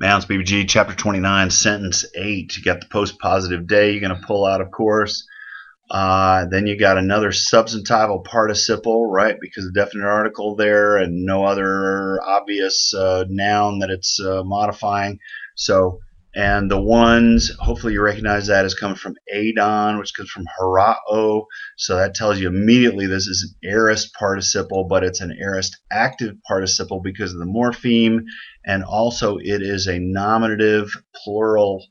Mounce, BBG, chapter 29, sentence 8. You got the post-positive day you're going to pull out, of course. Then you got another substantival participle, right, because of definite article there and no other obvious noun that it's modifying. So, and the ones, hopefully you recognize that as coming from adon, which comes from harao. So that tells you immediately this is an aorist participle, but it's an aorist active participle because of the morpheme, and also it is a nominative plural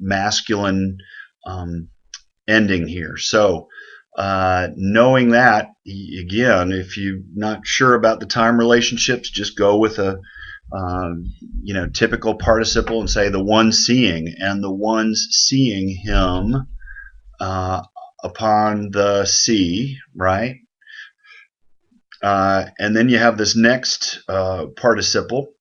masculine ending here. So knowing that, again, if you're not sure about the time relationships, just go with a typical participle and say the one seeing, and the ones seeing him upon the sea, right? And then you have this next participle,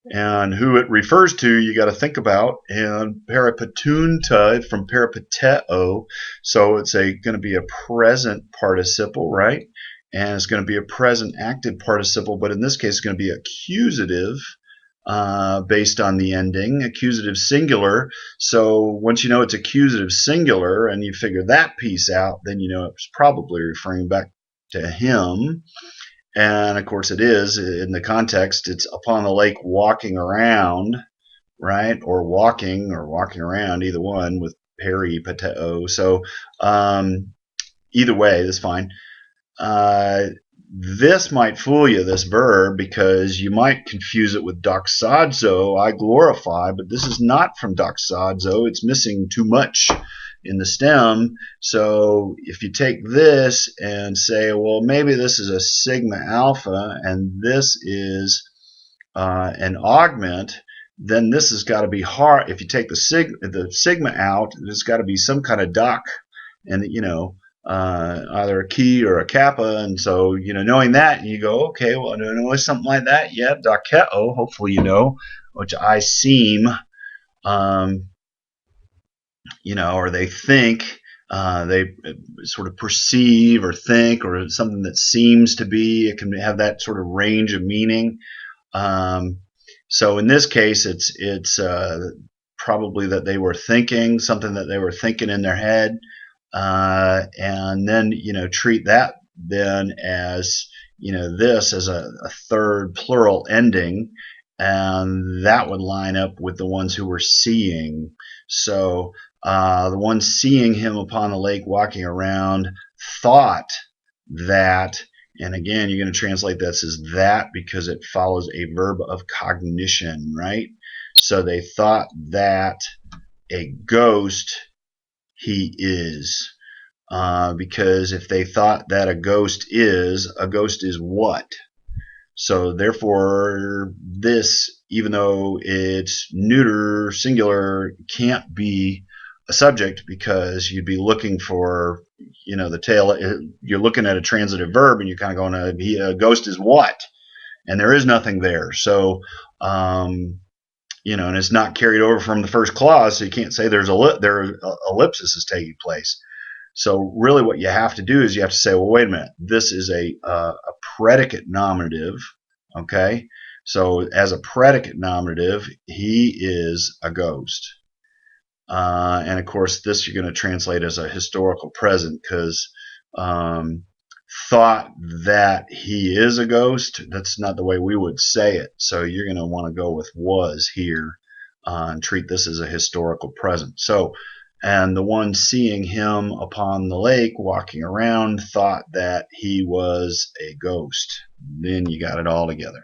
and who it refers to you got to think about. And peripetunta from peripateo, so it's going to be a present participle, right? And it's going to be a present active participle, but in this case it's going to be accusative based on the ending, accusative singular. So once you know it's accusative singular and you figure that piece out, then you know it's probably referring back to him. And of course it is in the context. It's upon the lake walking around, right? Or walking around, either one with peripateo. So either way, that's fine. This might fool you, this verb, because you might confuse it with doxazo, I glorify, but this is not from doxazo. It's missing too much in the stem. So if you take this and say, well, maybe this is a sigma alpha and this is an augment, then this has got to be hard. If you take the sigma out, there's got to be some kind of doc, and either a key or a kappa. And so knowing that, you go, okay, well, I know something like that. Yeah, dokeo, hopefully which I seem, or they think, they sort of perceive or think, or something that seems to be. It can have that sort of range of meaning. So in this case, it's probably that they were thinking something, that they were thinking in their head, and then treat that then as this as a third plural ending, and that would line up with the ones who were seeing. So the ones seeing him upon the lake walking around thought that, and again you're going to translate this as that because it follows a verb of cognition, right? So they thought that a ghost he is, because if they thought that a ghost is what? So therefore this, even though it's neuter singular, can't be a subject, because you'd be looking for the tail. You're looking at a transitive verb and you're kind of going, a ghost is what? And there is nothing there. So and it's not carried over from the first clause, so you can't say there's ellipsis is taking place. So really what you have to do is you have to say, well, wait a minute, this is a predicate nominative, okay? So as a predicate nominative, he is a ghost. And of course this you're going to translate as a historical present, because thought that he is a ghost, that's not the way we would say it. So you're going to want to go with was here and treat this as a historical present. So, and the one seeing him upon the lake walking around thought that he was a ghost. Then you got it all together.